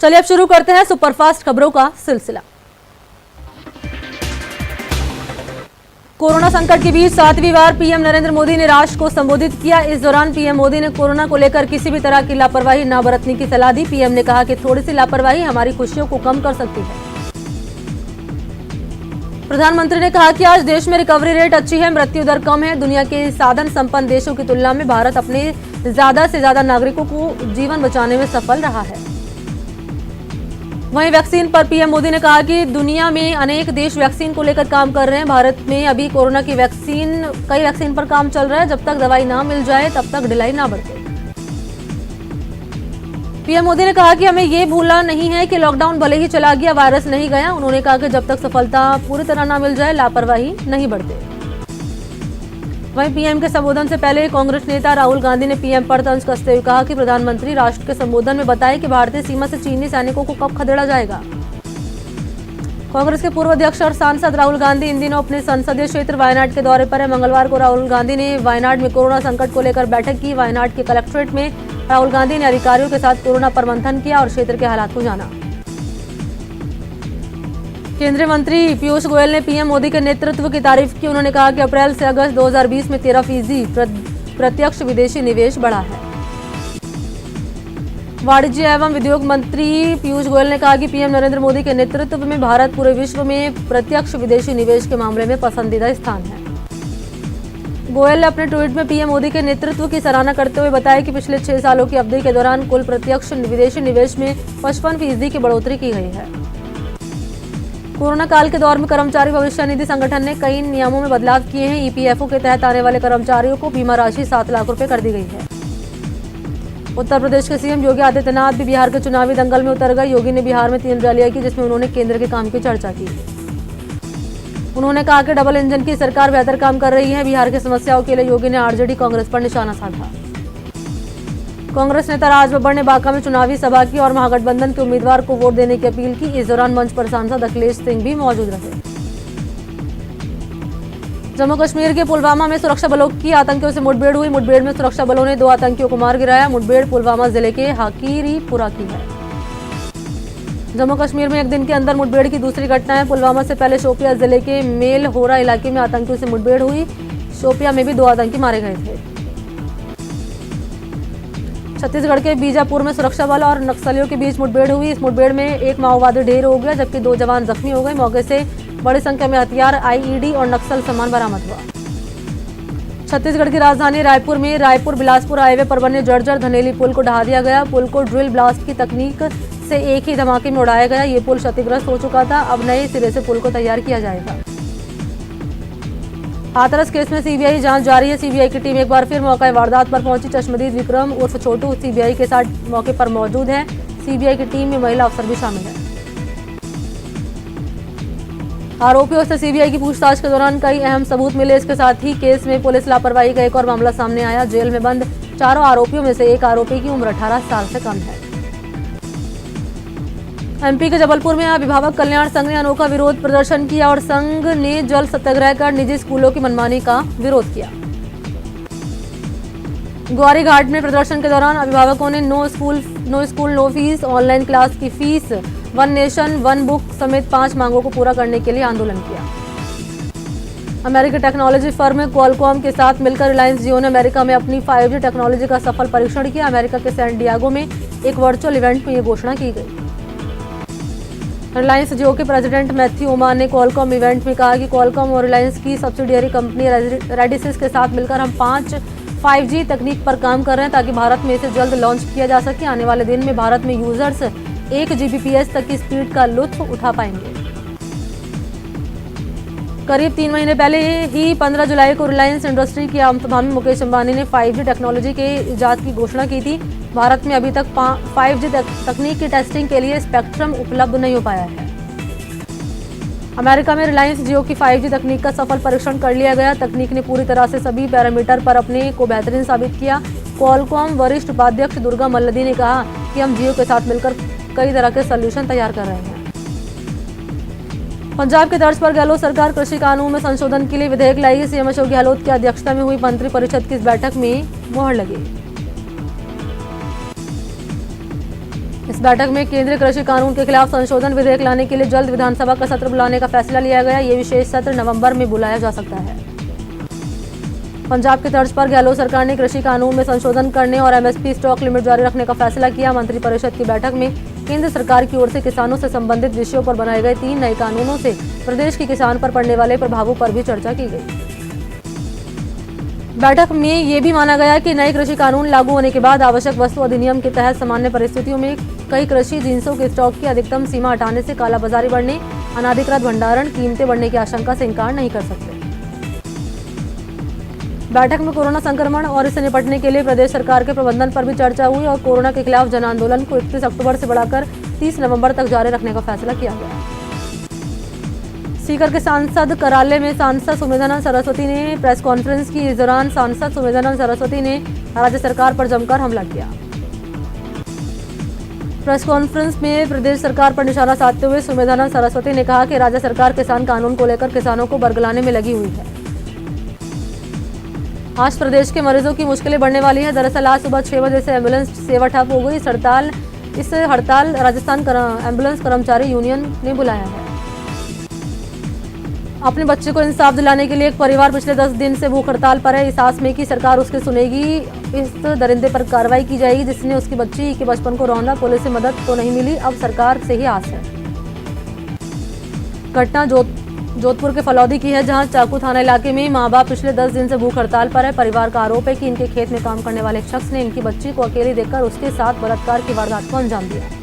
चलिए अब शुरू करते हैं सुपरफास्ट खबरों का सिलसिला। कोरोना संकट के बीच 7वीं बार पीएम नरेंद्र मोदी ने राष्ट्र को संबोधित किया। इस दौरान पीएम मोदी ने कोरोना को लेकर किसी भी तरह की लापरवाही न बरतने की सलाह दी। पीएम ने कहा कि थोड़ी सी लापरवाही हमारी खुशियों को कम कर सकती है। प्रधानमंत्री ने कहा कि आज देश में रिकवरी रेट अच्छी है, मृत्यु दर कम है। दुनिया के साधन संपन्न देशों की तुलना में भारत अपने ज्यादा से ज्यादा नागरिकों को जीवन बचाने में सफल रहा है। वहीं वैक्सीन पर पीएम मोदी ने कहा कि दुनिया में अनेक देश वैक्सीन को लेकर काम कर रहे हैं। भारत में अभी कोरोना की कई वैक्सीन पर काम चल रहा है। जब तक दवाई ना मिल जाए तब तक ढिलाई ना बरते। पीएम मोदी ने कहा कि हमें ये भूलना नहीं है कि लॉकडाउन भले ही चला गया, वायरस नहीं गया। उन्होंने कहा कि जब तक सफलता पूरी तरह ना मिल जाए लापरवाही नहीं बरते। वहीं पीएम के संबोधन से पहले कांग्रेस नेता राहुल गांधी ने पीएम पर तंज कसते हुए कहा कि प्रधानमंत्री राष्ट्र के संबोधन में बताए कि भारतीय सीमा से चीनी सैनिकों को कब खदेड़ा जाएगा। कांग्रेस के पूर्व अध्यक्ष और सांसद राहुल गांधी इन दिनों अपने संसदीय क्षेत्र वायनाड के दौरे पर है। मंगलवार को राहुल गांधी ने वायनाड में कोरोना संकट को लेकर बैठक की। वायनाड के कलेक्ट्रेट में राहुल गांधी ने अधिकारियों के साथ कोरोना पर मंथन किया और क्षेत्र के हालात को जाना। केंद्रीय मंत्री पीयूष गोयल ने पीएम मोदी के नेतृत्व की तारीफ की। उन्होंने कहा कि अप्रैल से अगस्त 2020 में 13% प्रत्यक्ष विदेशी निवेश बढ़ा है। वाणिज्य एवं उद्योग मंत्री पीयूष गोयल ने कहा कि पीएम नरेंद्र मोदी के नेतृत्व में भारत पूरे विश्व में प्रत्यक्ष विदेशी निवेश के मामले में पसंदीदा स्थान है। गोयल ने अपने ट्वीट में पीएम मोदी के नेतृत्व की सराहना करते हुए बताया कि पिछले 6 सालों की अवधि के दौरान कुल प्रत्यक्ष विदेशी निवेश में 55% की बढ़ोतरी की गई है। कोरोना काल के दौर में कर्मचारी भविष्य निधि संगठन ने कई नियमों में बदलाव किए हैं। ईपीएफओ के तहत आने वाले कर्मचारियों को बीमा राशि 7 लाख रुपए कर दी गई है। उत्तर प्रदेश के सीएम योगी आदित्यनाथ भी बिहार के चुनावी दंगल में उतर गए। योगी ने बिहार में 3 रैलियां की, जिसमें उन्होंने केंद्र के काम की चर्चा की। उन्होंने कहा कि डबल इंजन की सरकार बेहतर काम कर रही है। बिहार की समस्याओं के लिए योगी ने आरजेडी कांग्रेस पर निशाना साधा। कांग्रेस नेता राज बब्बर ने बांका में चुनावी सभा की और महागठबंधन के उम्मीदवार को वोट देने की अपील की। इस दौरान मंच पर सांसद अखिलेश सिंह भी मौजूद रहे। जम्मू कश्मीर के पुलवामा में सुरक्षा बलों की आतंकियों से मुठभेड़ हुई। मुठभेड़ में सुरक्षा बलों ने 2 आतंकियों को मार गिराया। मुठभेड़ पुलवामा जिले के हाकीरीपुरा की है। जम्मू कश्मीर में एक दिन के अंदर मुठभेड़ की दूसरी घटना है। पुलवामा से पहले शोपिया जिले के मेलहोरा इलाके में आतंकियों से मुठभेड़ हुई। शोपिया में भी 2 आतंकी मारे गए थे। छत्तीसगढ़ के बीजापुर में सुरक्षा बल और नक्सलियों के बीच मुठभेड़ हुई। इस मुठभेड़ में एक माओवादी ढेर हो गया, जबकि 2 जवान जख्मी हो गए। मौके से बड़ी संख्या में हथियार, आईईडी और नक्सल सामान बरामद हुआ। छत्तीसगढ़ की राजधानी रायपुर में रायपुर बिलासपुर हाईवे पर बने जर्जर धनेली पुल को ढहा दिया गया। पुल को ड्रिल ब्लास्ट की तकनीक से एक ही धमाके में उड़ाया गया। ये पुल क्षतिग्रस्त हो चुका था। अब नए सिरे से पुल को तैयार किया जाएगा। हाथरस केस में सीबीआई जांच जारी है। सीबीआई की टीम एक बार फिर मौका वारदात पर पहुंची। चश्मदीद विक्रम उर्फ छोटू सीबीआई के साथ मौके पर मौजूद है। सीबीआई की टीम में महिला अफसर भी शामिल है। आरोपियों से सीबीआई की पूछताछ के दौरान कई अहम सबूत मिले। इसके साथ ही केस में पुलिस लापरवाही का एक और मामला सामने आया। जेल में बंद 4 आरोपियों में से एक आरोपी की उम्र 18 साल से कम है। एमपी के जबलपुर में अभिभावक कल्याण संघ ने अनोखा विरोध प्रदर्शन किया और संघ ने जल सत्याग्रह कर निजी स्कूलों की मनमानी का विरोध किया। ग्वारी घाट में प्रदर्शन के दौरान अभिभावकों ने no school no fees, online class की फीस, 1 नेशन 1 बुक समेत 5 मांगों को पूरा करने के लिए आंदोलन किया। अमेरिकी टेक्नोलॉजी फर्म क्वालकॉम के साथ मिलकर रिलायंस जियो ने अमेरिका में अपनी 5G टेक्नोलॉजी का सफल परीक्षण किया। अमेरिका के सैन डिएगो में एक वर्चुअल इवेंट में ये घोषणा की गई। रिलायंस जियो के प्रेसिडेंट मैथ्यू ओमान ने क्वालकॉम इवेंट में कहा कि क्वालकॉम और रिलायंस की सब्सिडियरी कंपनी रेडिसिस के साथ मिलकर हम 5G तकनीक पर काम कर रहे हैं ताकि भारत में इसे जल्द लॉन्च किया जा सके। आने वाले दिन में भारत में यूजर्स 1 Gbps तक की स्पीड का लुत्फ उठा पाएंगे। करीब 3 महीने पहले ही 15 जुलाई को रिलायंस इंडस्ट्री के अंतर्मामी मुकेश अंबानी ने 5G टेक्नोलॉजी के इजाद की घोषणा की थी। भारत में अभी तक 5G तकनीक की टेस्टिंग के लिए स्पेक्ट्रम उपलब्ध नहीं हो पाया है। अमेरिका में रिलायंस जियो की 5G तकनीक का सफल परीक्षण कर लिया गया। तकनीक ने पूरी तरह से सभी पैरामीटर पर अपने को बेहतरीन साबित किया। क्वालकॉम वरिष्ठ उपाध्यक्ष दुर्गा मल्लदी ने कहा कि हम जियो के साथ मिलकर कई तरह के सोल्यूशन तैयार कर रहे हैं। पंजाब के तर्ज पर गहलोत सरकार कृषि कानून में संशोधन के लिए विधेयक लाई। सीएम अशोक गहलोत की अध्यक्षता में हुई मंत्रिपरिषद की इस बैठक में मुहर लगी। इस बैठक में केंद्रीय कृषि कानून के खिलाफ संशोधन विधेयक लाने के लिए जल्द विधानसभा का सत्र बुलाने का फैसला लिया गया। ये विशेष सत्र नवंबर में बुलाया जा सकता है। पंजाब की तर्ज पर गहलोत सरकार ने कृषि कानून में संशोधन करने और एमएसपी स्टॉक लिमिट जारी रखने का फैसला किया। मंत्रिपरिषद की बैठक में केंद्र सरकार की ओर से किसानों से संबंधित विषयों पर बनाए गए 3 नए कानूनों से प्रदेश के किसान पर पड़ने वाले प्रभावों पर भी चर्चा की गई। बैठक में ये भी माना गया कि नए कृषि कानून लागू होने के बाद आवश्यक वस्तु अधिनियम के तहत सामान्य परिस्थितियों में कई कृषि जिन्सों के स्टॉक की अधिकतम सीमा हटाने से कालाबाजारी बढ़ने, अनाधिकृत भंडारण, कीमतें बढ़ने की आशंका से इनकार नहीं कर सकते। बैठक में कोरोना संक्रमण और इससे निपटने के लिए प्रदेश सरकार के प्रबंधन पर भी चर्चा हुई और कोरोना के खिलाफ जन आंदोलन को 31 अक्टूबर से बढ़ाकर 30 नवंबर तक जारी रखने का फैसला किया गया। सीकर के सांसद कार्यालय में सांसद सुमेधानंद सरस्वती ने प्रेस कॉन्फ्रेंस की। इस दौरान सांसद सुमेधानंद सरस्वती ने राज्य सरकार पर जमकर हमला किया। प्रेस कॉन्फ्रेंस में प्रदेश सरकार पर निशाना साधते हुए सुमेधानंद सरस्वती ने कहा कि राज्य सरकार किसान कानून को लेकर किसानों को बरगलाने में लगी हुई है। आज प्रदेश के मरीजों की मुश्किलें बढ़ने वाली है। दरअसल आज सुबह 6 बजे से एम्बुलेंस सेवा ठप हो गई। इस हड़ताल राजस्थान एम्बुलेंस कर्मचारी यूनियन ने बुलाया है। अपने बच्चे को इंसाफ दिलाने के लिए एक परिवार पिछले 10 दिन से भूख हड़ताल पर है। इस आस में कि सरकार उसके सुनेगी, इस दरिंदे पर कार्रवाई की जाएगी जिसने उसकी बच्ची के बचपन को रौंदा। पुलिस से मदद तो नहीं मिली, अब सरकार से ही आस है। घटना जोधपुर के फलौदी की है, जहां चाकू थाना इलाके में मां बाप पिछले 10 दिन से भूख हड़ताल पर है। परिवार का आरोप है कि इनके खेत में काम करने वाले एक शख्स ने इनकी बच्ची को अकेली देखकर उसके साथ बलात्कार की वारदात को अंजाम दिया।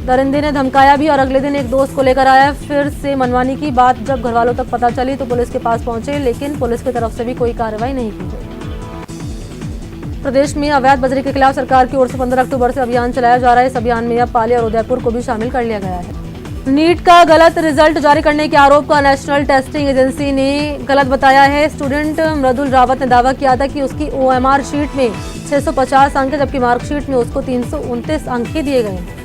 दरिंदे ने धमकाया भी और अगले दिन एक दोस्त को लेकर आया। फिर से मनमानी की बात जब घरवालों तक पता चली तो पुलिस के पास पहुंचे, लेकिन पुलिस की तरफ से भी कोई कार्रवाई नहीं की गई। प्रदेश में अवैध बजरी के खिलाफ सरकार की ओर से 15 अक्टूबर से अभियान चलाया जा रहा है। इस अभियान में अब पाली और उदयपुर को भी शामिल कर लिया गया है। नीट का गलत रिजल्ट जारी करने के आरोप का नेशनल टेस्टिंग एजेंसी ने गलत बताया है। स्टूडेंट मृदुल रावत ने दावा किया था कि उसकी OMR शीट में 650 अंक है, जबकि मार्कशीट में उसको 329 अंक ही दिए गए हैं।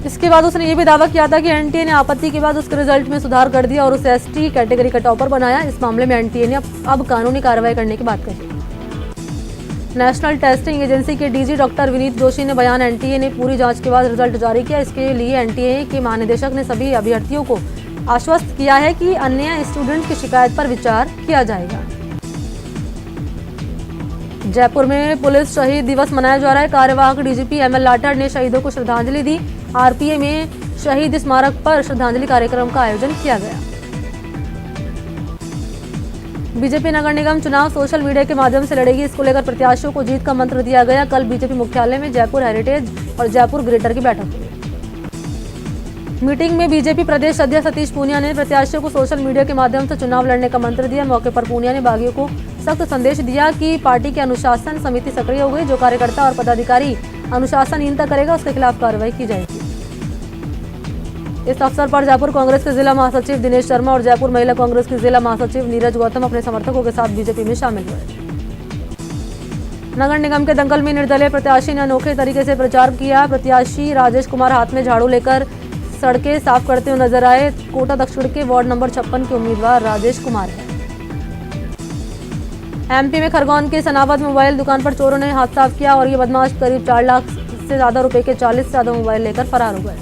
इसके बाद उसने ये भी दावा किया था कि एनटीए ने आपत्ति के बाद उसके रिजल्ट में सुधार कर दिया और उसे एसटी कैटेगरी का टॉपर बनाया। इस मामले में एनटीए ने अब कानूनी कार्रवाई करने की बात कही। नेशनल टेस्टिंग एजेंसी के डीजी डॉक्टर विनीत जोशी ने बयान एनटीए ने पूरी जांच के बाद रिजल्ट जारी किया। इसके लिए एनटीए के महानिदेशक ने सभी अभ्यर्थियों को आश्वस्त किया है कि अन्य स्टूडेंट की शिकायत पर विचार किया जाएगा। जयपुर में पुलिस शहीद दिवस मनाया जा रहा है। कार्यवाहक डीजीपी ML लाठर ने शहीदों को श्रद्धांजलि दी। आरपीए में शहीद स्मारक पर श्रद्धांजलि कार्यक्रम का आयोजन किया गया। बीजेपी नगर निगम चुनाव सोशल मीडिया के माध्यम से लड़ेगी। इसको लेकर प्रत्याशियों को जीत का मंत्र दिया गया। कल बीजेपी मुख्यालय में जयपुर हेरिटेज और जयपुर ग्रेटर की बैठक हुई। मीटिंग में बीजेपी प्रदेश अध्यक्ष सतीश पूनिया ने प्रत्याशियों को सोशल मीडिया के माध्यम से चुनाव लड़ने का मंत्र दिया। मौके पर पूनिया ने बागियों को सख्त संदेश दिया कि पार्टी की अनुशासन समिति सक्रिय हो गई। जो कार्यकर्ता और पदाधिकारी अनुशासनहीनता करेगा उसके खिलाफ कार्रवाई की जाएगी। इस अवसर पर जयपुर कांग्रेस के जिला महासचिव दिनेश शर्मा और जयपुर महिला कांग्रेस की जिला महासचिव नीरज गौतम अपने समर्थकों के साथ बीजेपी में शामिल हुए। नगर निगम के दंगल में निर्दलीय प्रत्याशी ने अनोखे तरीके से प्रचार किया। प्रत्याशी राजेश कुमार हाथ में झाड़ू लेकर सड़कें साफ करते हुए नजर आए। कोटा दक्षिण के वार्ड नंबर 56 के उम्मीदवार राजेश कुमार है। एमपी में खरगोन के सनावद मोबाइल दुकान पर चोरों ने हाथ साफ किया और ये बदमाश करीब 4 लाख से ज्यादा रुपए के 40 से ज्यादा मोबाइल लेकर फरार हो गए।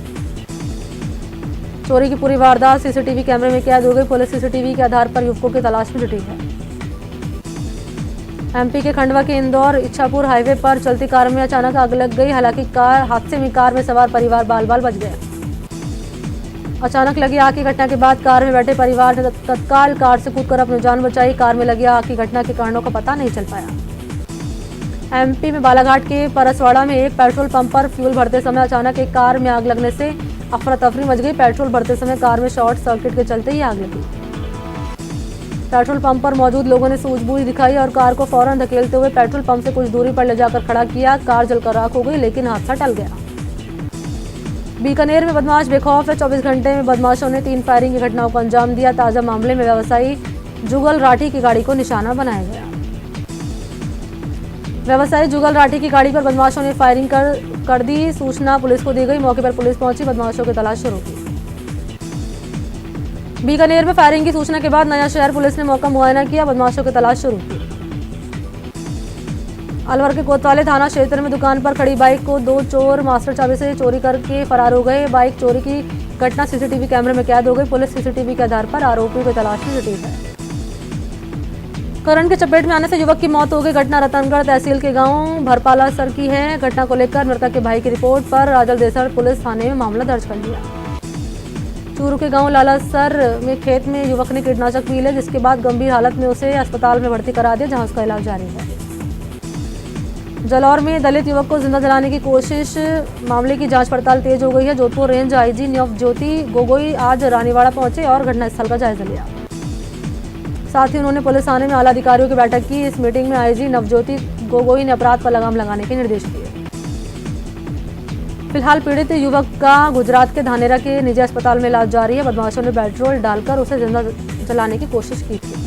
चोरी की पूरी वारदात सीसीटीवी कैमरे में कैद हो गई। पुलिस सीसीटीवी के आधार पर युवकों की तलाश में जुटी है। एमपी के खंडवा के इंदौर इच्छापुर हाईवे पर चलती कार में अचानक आग लग गई। हालांकि हादसे में कार में सवार परिवार बाल बाल बच गया। अचानक लगी आग की घटना के बाद कार में बैठे परिवार ने तत्काल कार से कूदकर अपनी जान बचाई। कार में लगी आग की घटना के कारणों का पता नहीं चल पाया। एमपी में बालाघाट के परसवाड़ा में एक पेट्रोल पंप पर फ्यूल भरते समय अचानक एक कार में आग लगने से अफरा तफरी मच गई। पेट्रोल भरते समय कार में शॉर्ट सर्किट के चलते ही आग लगी। पेट्रोल पंप पर मौजूद लोगों ने सूझबूझ दिखाई और कार को फौरन धकेलते हुए पेट्रोल पंप से कुछ दूरी पर ले जाकर खड़ा किया। कार जलकर राख हो गई, लेकिन हादसा टल गया। बीकानेर में बदमाश बेखौफ है। 24 घंटे में बदमाशों ने 3 फायरिंग की घटनाओं को अंजाम दिया। ताजा मामले में व्यवसायी जुगल राठी की गाड़ी को निशाना बनाया गया। व्यवसायी जुगल राठी की गाड़ी पर बदमाशों ने फायरिंग कर दी। सूचना पुलिस को दी गई। मौके पर पुलिस पहुंची, बदमाशों की तलाश शुरू की। बीकानेर में फायरिंग की सूचना के बाद नया शहर पुलिस ने मौका मुआयना किया, बदमाशों की तलाश शुरू की। अलवर के कोतवाली थाना क्षेत्र में दुकान पर खड़ी बाइक को दो चोर मास्टर चाबी से चोरी करके फरार हो गए। बाइक चोरी की घटना सीसीटीवी कैमरे में कैद हो गई। पुलिस सीसीटीवी के आधार पर आरोपियों की तलाश में जुटी है। करंट की चपेट में आने से युवक की मौत हो गई। घटना रतनगढ़ तहसील के गांव भरपाला सर की है। घटना को लेकर मृतक के भाई की रिपोर्ट पर राजल देसर पुलिस थाने में मामला दर्ज कर लिया। चूरू के गांव लालासर में खेत में युवक ने कीटनाशक पी लिया, जिसके बाद गंभीर हालत में उसे अस्पताल में भर्ती करा दिया, जहां उसका इलाज जारी है। जलौर में दलित युवक को जिंदा जलाने की कोशिश, मामले की जांच पड़ताल तेज हो गई है। जोधपुर रेंज आईजी नवज्योति गोगोई आज रानीवाड़ा पहुंचे और घटनास्थल का जायजा लिया। साथ ही उन्होंने पुलिस थाने में आला अधिकारियों की बैठक की। इस मीटिंग में आईजी नवज्योति गोगोई ने अपराध पर लगाम लगाने के निर्देश दिए। फिलहाल पीड़ित युवक का गुजरात के धानेरा के निजी अस्पताल में इलाज जारी है। बदमाशों ने पेट्रोल डालकर उसे जिंदा जलाने की कोशिश की थी।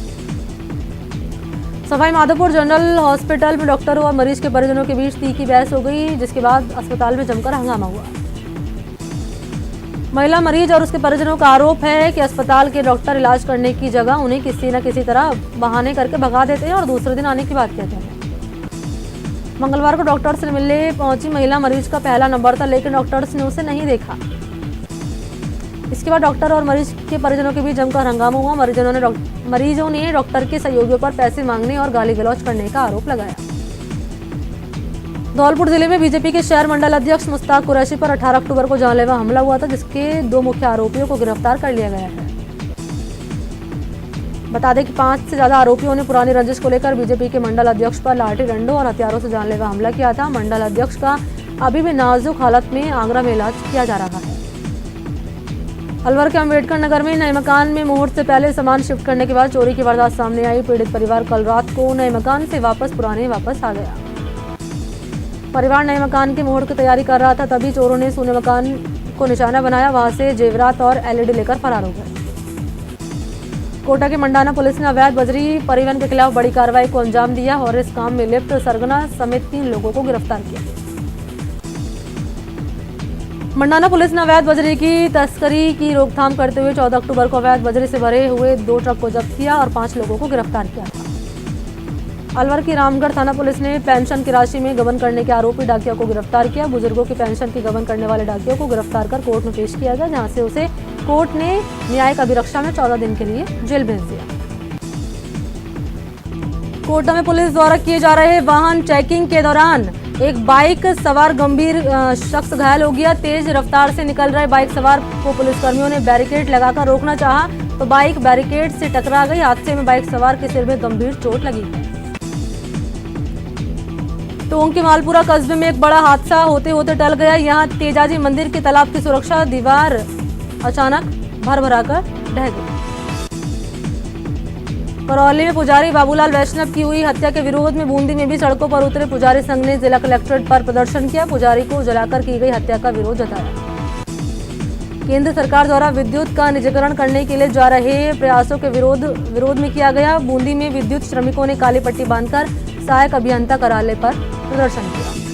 सवाई माधोपुर जनरल हॉस्पिटल में डॉक्टरों और मरीज के परिजनों के बीच तीखी बहस हो गई, जिसके बाद अस्पताल में जमकर हंगामा हुआ। महिला मरीज और उसके परिजनों का आरोप है कि अस्पताल के डॉक्टर इलाज करने की जगह उन्हें किसी न किसी तरह बहाने करके भगा देते हैं और दूसरे दिन आने की बात कहते हैं। मंगलवार को डॉक्टर से मिलने पहुंची महिला मरीज का पहला नंबर था, लेकिन डॉक्टर्स ने उसे नहीं देखा। इसके बाद डॉक्टर और मरीज के परिजनों के बीच जमकर हंगामा हुआ। मरीजों ने डॉक्टर के सहयोगियों पर पैसे मांगने और गाली गलौज करने का आरोप लगाया। धौलपुर जिले में बीजेपी के शहर मंडल अध्यक्ष मुश्ताक कुरैशी पर 18 अक्टूबर को जानलेवा हमला हुआ था, जिसके 2 मुख्य आरोपियों को गिरफ्तार कर लिया गया है। बता दें कि 5 से ज्यादा आरोपियों ने पुरानी रंजिश को लेकर बीजेपी के मंडल अध्यक्ष पर लाठी डंडों और हथियारों से जानलेवा हमला किया था। मंडल अध्यक्ष का अभी भी नाजुक हालत में आगरा में इलाज किया जा रहा है। अलवर के अम्बेडकर नगर में नए मकान में मुहूर्त से पहले सामान शिफ्ट करने के बाद चोरी की वारदात सामने आई। पीड़ित परिवार कल रात को नए मकान से वापस आ गया। परिवार नए मकान के मुहूर्त की तैयारी कर रहा था, तभी चोरों ने सोने मकान को निशाना बनाया। वहां से जेवरात और एलईडी लेकर फरार हो गए। कोटा के मंडाना पुलिस ने अवैध बजरी परिवहन के खिलाफ बड़ी कार्रवाई को अंजाम दिया और इस काम में लिप्त सरगना समेत 3 लोगों को गिरफ्तार किया। मंडाना पुलिस ने अवैध बजरी की तस्करी की रोकथाम करते हुए 14 अक्टूबर को अवैध बजरी से भरे हुए 2 ट्रक को जब्त किया और 5 लोगों को गिरफ्तार किया था। अलवर की रामगढ़ थाना पुलिस ने पेंशन की राशि में गबन करने के आरोपी डाकिया को गिरफ्तार किया। बुजुर्गों की पेंशन की गबन करने वाले डाकियों को गिरफ्तार कर कोर्ट में पेश किया गया, जहां से उसे कोर्ट ने न्यायिक अभिरक्षा में 14 दिन के लिए जेल भेज दिया। कोटा में पुलिस द्वारा किए जा रहे वाहन चेकिंग के दौरान एक बाइक सवार गंभीर शख्स घायल हो गया। तेज रफ्तार से निकल रहे बाइक सवार को पुलिसकर्मियों ने बैरिकेड लगाकर रोकना चाहा, तो बाइक बैरिकेड से टकरा गई। हादसे में बाइक सवार के सिर में गंभीर चोट लगी। टोंक के मालपुरा कस्बे में एक बड़ा हादसा होते होते टल गया। यहाँ तेजाजी मंदिर के तालाब की सुरक्षा दीवार अचानक भरभराकर ढह गई। करौली में पुजारी बाबूलाल वैष्णव की हुई हत्या के विरोध में बूंदी में भी सड़कों पर उतरे पुजारी संघ ने जिला कलेक्ट्रेट पर प्रदर्शन किया। पुजारी को जलाकर की गई हत्या का विरोध जताया। केंद्र सरकार द्वारा विद्युत का निजीकरण करने के लिए जा रहे प्रयासों के विरोध में किया गया। बूंदी में विद्युत श्रमिकों ने काली पट्टी बांधकर सहायक अभियंता कार्यालय पर प्रदर्शन किया।